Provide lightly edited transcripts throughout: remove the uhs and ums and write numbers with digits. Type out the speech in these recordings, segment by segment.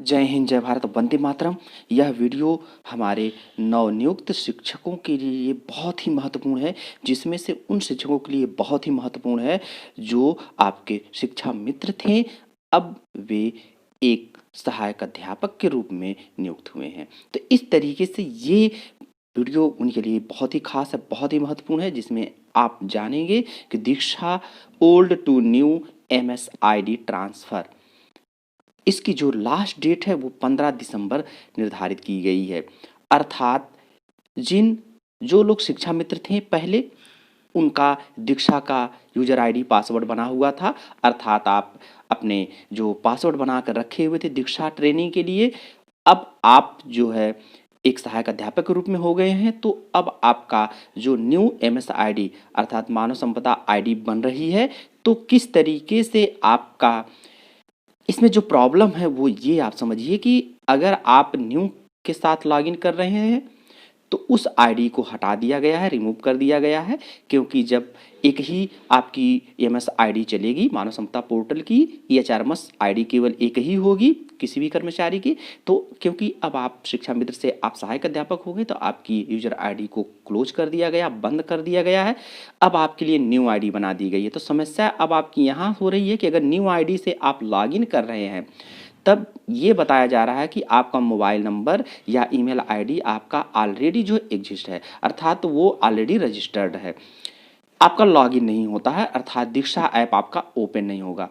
जय हिंद, जय भारत, वंदे मातरम। यह वीडियो हमारे नवनियुक्त शिक्षकों के लिए बहुत ही महत्वपूर्ण है, जिसमें से उन शिक्षकों के लिए बहुत ही महत्वपूर्ण है जो आपके शिक्षा मित्र थे, अब वे एक सहायक अध्यापक के रूप में नियुक्त हुए हैं। तो इस तरीके से ये वीडियो उनके लिए बहुत ही खास है, बहुत ही महत्वपूर्ण है, जिसमें आप जानेंगे कि Diksha old to new MSID transfer, इसकी जो लास्ट डेट है वो 15 दिसंबर निर्धारित की गई है। अर्थात जो लोग शिक्षा मित्र थे पहले, उनका दीक्षा का यूजर आईडी पासवर्ड बना हुआ था, अर्थात आप अपने जो पासवर्ड बना कर रखे हुए थे दीक्षा ट्रेनिंग के लिए, अब आप जो है एक सहायक अध्यापक के रूप में हो गए हैं। तो अब आपका जो न्यू MSID अर्थात मानव संपदा आईडी बन रही है। तो किस तरीके से आपका इसमें जो प्रॉब्लम है वो ये आप समझिए कि अगर आप न्यू के साथ लॉगिन कर रहे हैं तो उस आईडी को हटा दिया गया है, रिमूव कर दिया गया है, क्योंकि जब एक ही आपकी एमएस आईडी चलेगी मानव संपदा पोर्टल की, EHRMS आईडी केवल एक ही होगी किसी भी कर्मचारी की। तो क्योंकि अब आप शिक्षा मित्र से आप सहायक अध्यापक हो गए तो आपकी यूजर आईडी को क्लोज कर दिया गया, बंद कर दिया गया है। अब आपके लिए न्यू आईडी बना दी गई है। तो समस्या अब आपकी यहाँ हो रही है कि अगर न्यू आईडी से आप लॉगिन कर रहे हैं तब ये बताया जा रहा है कि आपका मोबाइल नंबर या ईमेल आईडी आपका ऑलरेडी जो एग्जिस्ट है, अर्थात वो ऑलरेडी रजिस्टर्ड है, आपका लॉगिन नहीं होता है, अर्थात दीक्षा ऐप आपका ओपन नहीं होगा।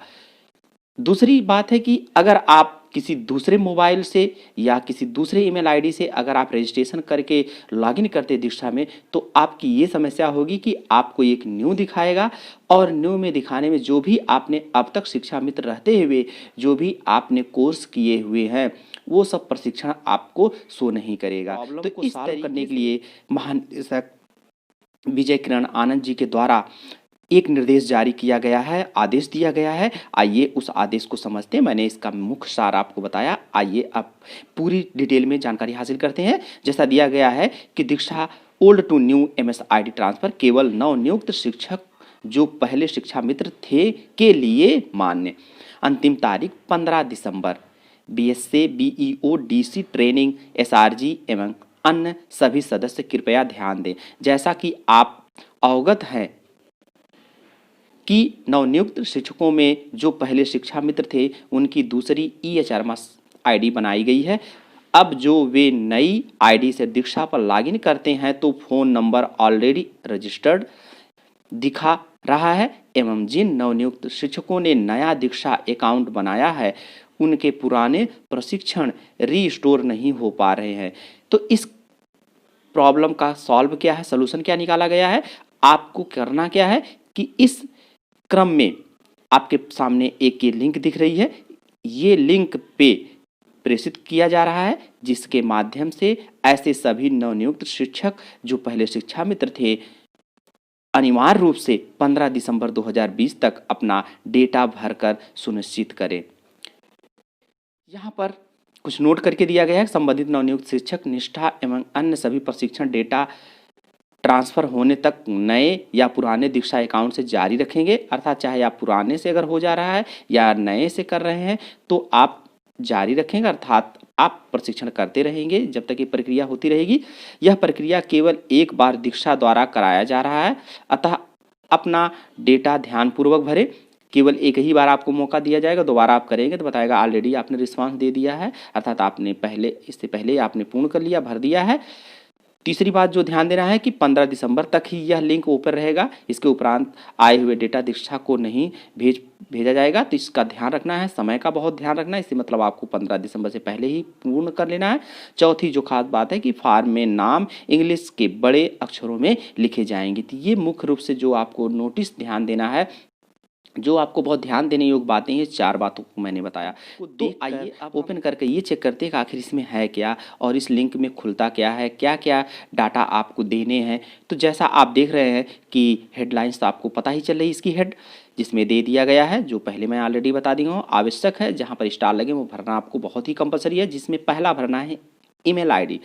दूसरी बात है कि अगर आप किसी दूसरे मोबाइल से या किसी दूसरे ईमेल आईडी से अगर आप रजिस्ट्रेशन करके लॉगिन करते दीक्षा में तो आपकी ये समस्या होगी कि आपको एक न्यू दिखाएगा और न्यू में दिखाने में जो भी आपने अब तक शिक्षा मित्र रहते हुए जो भी आपने कोर्स किए हुए हैं वो सब प्रशिक्षण आपको शो नहीं करेगा। तो इस सॉल्व करने के लिए महानिदेशक विजय किरण आनंद जी के द्वारा एक निर्देश जारी किया गया है, आदेश दिया गया है। आइए उस आदेश को समझते हैं। मैंने इसका मुख्य सार आपको बताया, आइए अब पूरी डिटेल में जानकारी हासिल करते हैं। जैसा दिया गया है कि Diksha old to new MSID transfer केवल नवनियुक्त शिक्षक जो पहले शिक्षा मित्र थे के लिए मान्य। अंतिम तारीख 15 दिसंबर। BSA BEO DC training SRG एवं अन्य सभी सदस्य कृपया ध्यान दें। जैसा कि आप अवगत हैं कि नवनियुक्त शिक्षकों में जो पहले शिक्षा मित्र थे उनकी दूसरी EHRMS आईडी बनाई गई है। अब जो वे नई आईडी से दीक्षा पर लॉगिन करते हैं तो फ़ोन नंबर ऑलरेडी रजिस्टर्ड दिखा रहा है एवं जिन नवनियुक्त शिक्षकों ने नया दीक्षा अकाउंट बनाया है उनके पुराने प्रशिक्षण रीस्टोर नहीं हो पा रहे हैं। तो इस प्रॉब्लम का सॉल्व क्या है, सलूशन क्या निकाला गया है, आपको करना क्या है कि इस क्रम में आपके सामने एक ये लिंक दिख रही है, ये लिंक पे प्रेषित किया जा रहा है जिसके माध्यम से ऐसे सभी नवनियुक्त शिक्षक जो पहले शिक्षा मित्र थे अनिवार्य रूप से 15 दिसंबर 2020 तक अपना डेटा भरकर सुनिश्चित करें। यहाँ पर कुछ नोट करके दिया गया है। संबंधित नवनियुक्त शिक्षक निष्ठा एवं अन्य सभी प्रशिक्षण डेटा ट्रांसफ़र होने तक नए या पुराने दीक्षा अकाउंट से जारी रखेंगे, अर्थात चाहे आप पुराने से अगर हो जा रहा है या नए से कर रहे हैं तो आप जारी रखेंगे, अर्थात आप प्रशिक्षण करते रहेंगे जब तक ये प्रक्रिया होती रहेगी। यह प्रक्रिया केवल एक बार दीक्षा द्वारा कराया जा रहा है, अतः अपना डेटा ध्यानपूर्वक भरें। केवल एक ही बार आपको मौका दिया जाएगा, दोबारा आप करेंगे तो बताएगा ऑलरेडी आपने रिस्पांस दे दिया है, अर्थात आपने इससे पहले आपने पूर्ण कर लिया, भर दिया है। तीसरी बात जो ध्यान देना है कि 15 दिसंबर तक ही यह लिंक ओपन रहेगा, इसके उपरांत आए हुए डेटा दीक्षा को नहीं भेजा जाएगा। तो इसका ध्यान रखना है, समय का बहुत ध्यान रखना है, इससे मतलब आपको 15 दिसंबर से पहले ही पूर्ण कर लेना है। चौथी जो खास बात है कि फार्म में नाम इंग्लिश के बड़े अक्षरों में लिखे जाएंगे। तो ये मुख्य रूप से जो आपको नोटिस ध्यान देना है, जो आपको बहुत ध्यान देने योग्य बातें हैं, 4 बातों को मैंने बताया। तो आइए आप ओपन करके ये चेक करते हैं कि आखिर इसमें है क्या और इस लिंक में खुलता क्या है, क्या क्या डाटा आपको देने हैं। तो जैसा आप देख रहे हैं कि हेडलाइंस तो आपको पता ही चल रही है, इसकी हेड जिसमें दे दिया गया है, जो पहले मैं ऑलरेडी बता दी हूँ, आवश्यक है जहाँ पर स्टार लगे वो भरना आपको बहुत ही कंपलसरी है, जिसमें पहला भरना है ईमेल आईडी,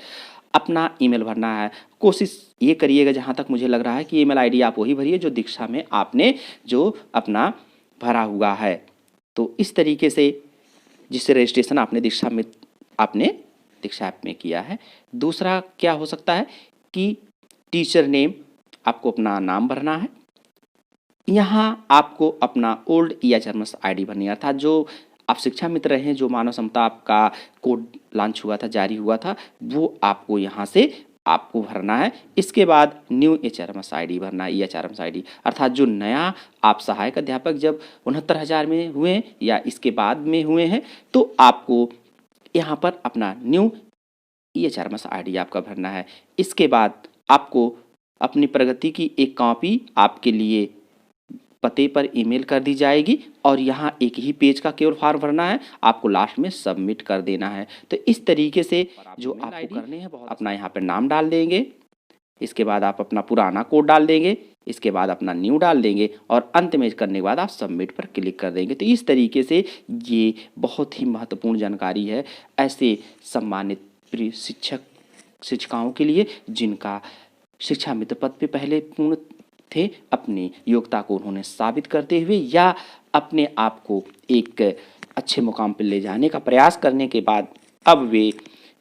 अपना ईमेल भरना है। कोशिश ये करिएगा जहाँ तक मुझे लग रहा है कि ईमेल आईडी आप वही भरिए जो दीक्षा में आपने जो अपना भरा हुआ है। तो इस तरीके से जिससे रजिस्ट्रेशन आपने दीक्षा ऐप में किया है। दूसरा क्या हो सकता है कि टीचर नेम, आपको अपना नाम भरना है। यहाँ आपको अपना ओल्ड EHRMS ID भरनी है, अर्थात जो आप शिक्षा मित्र हैं, जो मानव क्षमता आपका कोड लॉन्च हुआ था, जारी हुआ था, वो आपको यहाँ से आपको भरना है। इसके बाद न्यू HRMS ID भरना है, EHRMS ID, अर्थात जो नया आप सहायक अध्यापक जब 69,000 में हुए हैं या इसके बाद में हुए हैं, तो आपको यहाँ पर अपना न्यू EHRMS ID आपका भरना है। इसके बाद आपको अपनी प्रगति की एक कॉपी आपके लिए पते पर ईमेल कर दी जाएगी और यहाँ एक ही पेज का केवल फॉर्म भरना है, आपको लास्ट में सबमिट कर देना है। तो इस तरीके से जो आपको करने हैं, अपना यहाँ पर नाम डाल देंगे, इसके बाद आप अपना पुराना कोड डाल देंगे, इसके बाद अपना न्यू डाल देंगे और अंत में करने के बाद आप सबमिट पर क्लिक कर देंगे। तो इस तरीके से ये बहुत ही महत्वपूर्ण जानकारी है ऐसे सम्मानित प्रिय शिक्षिकाओं के लिए जिनका शिक्षा मित्र पद पे पहले पूर्ण थे, अपनी योग्यता को उन्होंने साबित करते हुए या अपने आप को एक अच्छे मुकाम पर ले जाने का प्रयास करने के बाद अब वे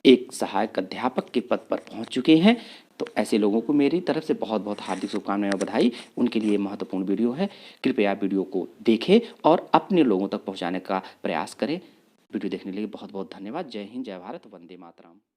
एक सहायक अध्यापक के पद पर पहुंच चुके हैं। तो ऐसे लोगों को मेरी तरफ से बहुत बहुत हार्दिक शुभकामनाएं और बधाई। उनके लिए महत्वपूर्ण वीडियो है, कृपया वीडियो को देखें और अपने लोगों तक पहुंचाने का प्रयास करें। वीडियो देखने के लिए बहुत बहुत धन्यवाद। जय हिंद, जय भारत, वंदे मातरम।